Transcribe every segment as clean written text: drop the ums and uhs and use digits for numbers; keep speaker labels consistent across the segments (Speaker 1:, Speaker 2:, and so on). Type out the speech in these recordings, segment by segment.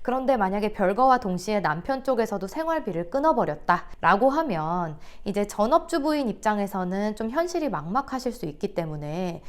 Speaker 1: 그런데 만약에 별거와 동시에 남편 쪽에서도 생활비를 끊어버렸다 라고 하면 이제 전업주부인 입장에서는 좀 현실이 막막하실 수 있기 때문에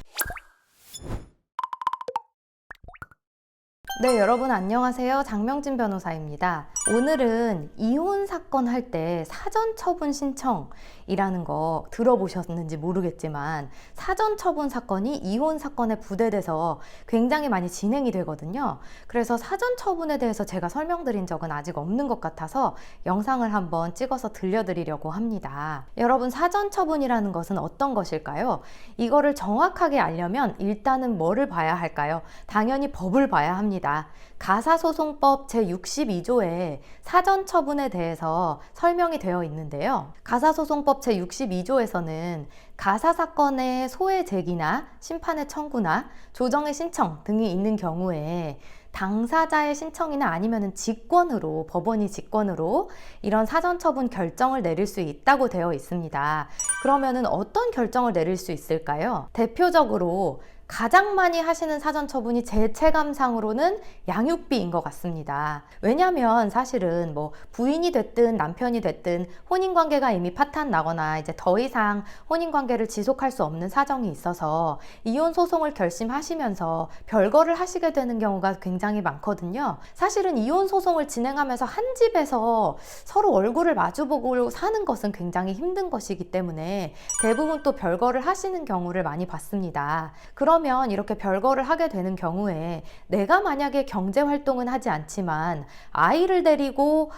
Speaker 1: 네, 여러분 안녕하세요. 장명진 변호사입니다. 오늘은 이혼 사건 할 때 사전 처분 신청이라는 거 들어보셨는지 모르겠지만 사전 처분 사건이 이혼 사건에 부대돼서 굉장히 많이 진행이 되거든요. 그래서 사전 처분에 대해서 제가 설명드린 적은 아직 없는 것 같아서 영상을 한번 찍어서 들려드리려고 합니다. 여러분, 사전 처분이라는 것은 어떤 것일까요? 이거를 정확하게 알려면 일단은 뭐를 봐야 할까요? 당연히 법을 봐야 합니다. 가사소송법 제62조에 사전처분에 대해서 설명이 되어 있는데요. 가사소송법 제62조에서는 가사사건의 소외 제기나 심판의 청구나 조정의 신청 등이 있는 경우에 당사자의 신청이나 아니면은 직권으로, 법원이 직권으로 이런 사전처분 결정을 내릴 수 있다고 되어 있습니다. 그러면은 어떤 결정을 내릴 수 있을까요? 대표적으로 가장 많이 하시는 사전처분이 제 체감상으로는 양육비인 것 같습니다. 왜냐하면 사실은 뭐 부인이 됐든 남편이 됐든 혼인관계가 이미 파탄 나거나 이제 더 이상 혼인관계를 지속할 수 없는 사정이 있어서 이혼 소송을 결심하시면서 별거를 하시게 되는 경우가 굉장히 많거든요. 사실은 이혼 소송을 진행하면서 한 집에서 서로 얼굴을 마주보고 사는 것은 굉장히 힘든 것이기 때문에 대부분 또 별거를 하시는 경우를 많이 봤습니다. 그러면 이렇게 별거를 하게 되는 경우에 내가 만약에 경제활동은 하지 않지만 아이를 데리고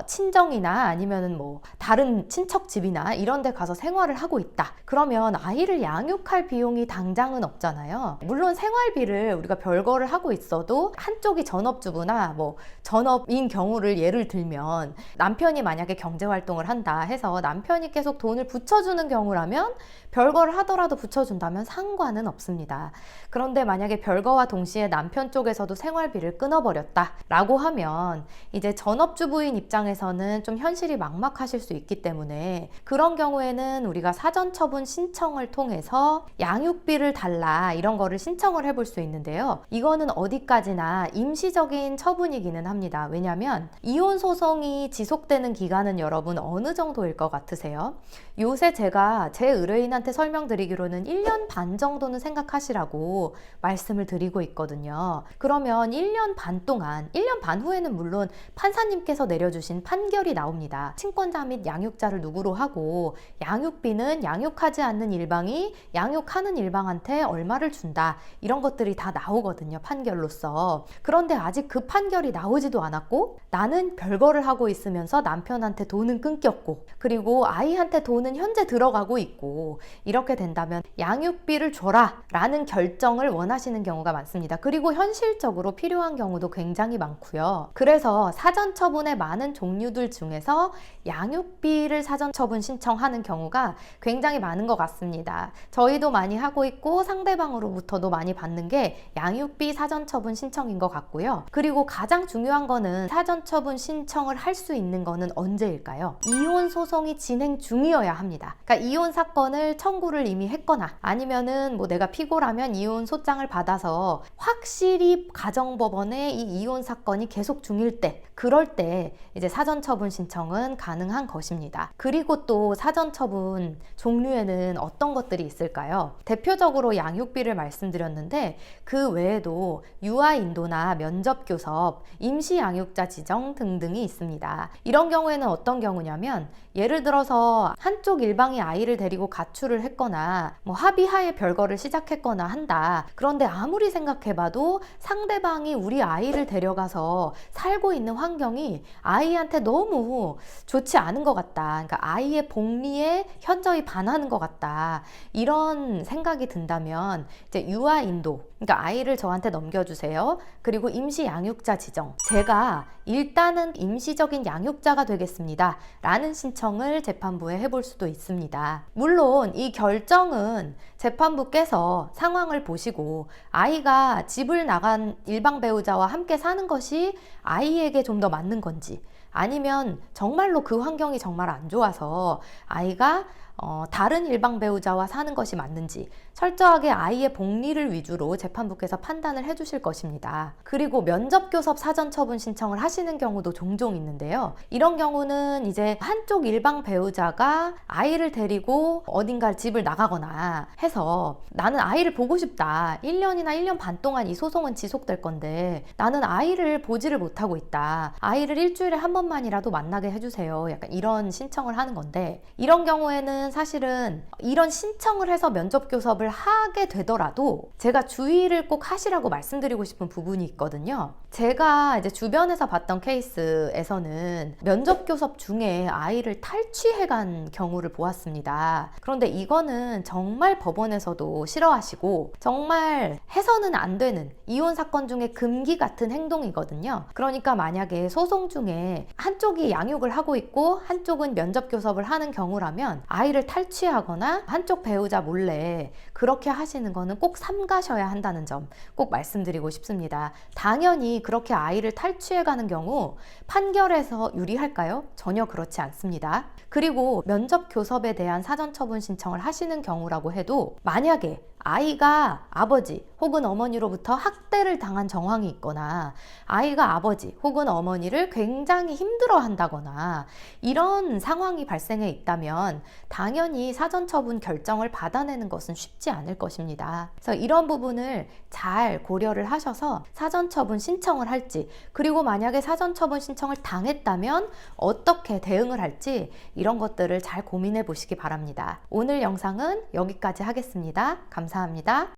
Speaker 1: 친정이나 아니면은 뭐 다른 친척 집이나 이런 데 가서 생활을 하고 있다. 그러면 아이를 양육할 비용이 당장은 없잖아요. 물론 생활비를 우리가 별거를 하고 있어도 한쪽이 전업주부나 뭐 전업인 경우를 예를 들면 남편이 만약에 경제활동을 한다 해서 남편이 계속 돈을 붙여주는 경우라면 별거를 하더라도 붙여준다면 상관은 없습니다. 그런데 만약에 별거와 동시에 남편 쪽에서도 생활비를 끊어버렸다 라고 하면 이제 전업주부인 입장에서는 좀 현실이 막막하실 수 있기 때문에 그런 경우에는 우리가 사전처분 신청을 통해서 양육비를 달라 이런 거를 신청을 해볼 수 있는데요. 이거는 어디까지나 임시적인 처분이기는 합니다. 왜냐하면 이혼 소송이 지속되는 기간은 여러분 어느 정도일 것 같으세요? 요새 제가 제 의뢰인한테 설명드리기로는 1년 반 정도는 생각하시라고 말씀을 드리고 있거든요. 그러면 1년 반 동안, 1년 반 후에는 물론 판사님께서 내려주신 판결이 나옵니다. 친권자 및 양육자를 누구로 하고 양육비는 양육하지 않는 일방이 양육하는 일방한테 얼마를 준다. 이런 것들이 다 나오거든요. 판결로서. 그런데 아직 그 판결이 나오지도 않았고 나는 별거를 하고 있으면서 남편한테 돈은 끊겼고 그리고 아이한테 돈은 현재 들어가고 있고 이렇게 된다면 양육비를 줘라 라는 결정을 원하시는 경우가 많습니다. 그리고 현실적으로 필요한 경우도 굉장히 많고요. 그래서 사전처분의 많은 종류들 중에서 양육비를 사전처분 신청하는 경우가 굉장히 많은 것 같습니다. 저희도 많이 하고 있고 상대방으로부터도 많이 받는 게 양육비 사전처분 신청인 것 같고요. 그리고 가장 중요한 거는 사전처분 신청을 할 수 있는 거는 언제일까요? 이혼 소송이 진행 중이어야 합니다. 그러니까 이혼 사건을 청구를 이미 했거나 아니면은 뭐 내가 피고라면 이혼 소장을 받아서 확실히 가정법원에 이 이혼 사건이 계속 중일 때 그럴 때 이제 사전처분 신청은 가능한 것입니다. 그리고 또 사전처분 종류에는 어떤 것들이 있을까요? 대표적으로 양육비를 말씀드렸는데 그 외에도 유아인도나 면접교섭, 임시양육자 지정 등등이 있습니다. 이런 경우에는 어떤 경우냐면 예를 들어서 한쪽 일방이 아이를 데리고 가출을 했거나 뭐 합의하에 별거를 시작했거나 한다. 그런데 아무리 생각해봐도 상대방이 우리 아이를 데려가서 살고 있는 환경이 아이한테 너무 좋지 않은 것 같다. 그러니까 아이의 복리에 현저히 반하는 것 같다. 이런 생각이 든다면 이제 유아인도, 그러니까 아이를 저한테 넘겨주세요. 그리고 임시양육자 지정. 제가 일단은 임시적인 양육자가 되겠습니다. 라는 신청을 재판부에 해볼 수도 있습니다. 물론 이 결정은 재판부께서 상황을 보시고 아이가 집을 나간 일방 배우자와 함께 사는 것이 아이에게 좀 더 맞는 건지 아니면 정말로 그 환경이 정말 안 좋아서 아이가 다른 일방 배우자와 사는 것이 맞는지 철저하게 아이의 복리를 위주로 재판부께서 판단을 해주실 것입니다. 그리고 면접교섭 사전처분 신청을 하시는 경우도 종종 있는데요. 이런 경우는 이제 한쪽 일방 배우자가 아이를 데리고 어딘가 집을 나가거나 해서 나는 아이를 보고 싶다. 1년이나 1년 반 동안 이 소송은 지속될 건데 나는 아이를 보지를 못하고 있다. 아이를 일주일에 한 번만이라도 만나게 해주세요. 약간 이런 신청을 하는 건데, 이런 경우에는 사실은 이런 신청을 해서 면접교섭을 하게 되더라도 제가 주의를 꼭 하시라고 말씀드리고 싶은 부분이 있거든요. 제가 이제 주변에서 봤던 케이스에서는 면접교섭 중에 아이를 탈취해간 경우를 보았습니다. 그런데 이거는 정말 법원에서도 싫어하시고 정말 해서는 안 되는 이혼 사건 중에 금기 같은 행동이거든요. 그러니까 만약에 소송 중에 한쪽이 양육을 하고 있고 한쪽은 면접교섭을 하는 경우라면 아이를 탈취하거나 한쪽 배우자 몰래 그렇게 하시는 거는 꼭 삼가셔야 한다는 점 꼭 말씀드리고 싶습니다. 당연히 그렇게 아이를 탈취해가는 경우 판결에서 유리할까요? 전혀 그렇지 않습니다. 그리고 면접교섭에 대한 사전처분 신청을 하시는 경우라고 해도 만약에 아이가 아버지 혹은 어머니로부터 학대를 당한 정황이 있거나 아이가 아버지 혹은 어머니를 굉장히 힘들어 한다거나 이런 상황이 발생해 있다면 당연히 사전처분 결정을 받아내는 것은 쉽지 않을 것입니다. 그래서 이런 부분을 잘 고려를 하셔서 사전처분 신청을 할지, 그리고 만약에 사전처분 신청을 당했다면 어떻게 대응을 할지 이런 것들을 잘 고민해 보시기 바랍니다. 오늘 영상은 여기까지 하겠습니다. 감사합니다.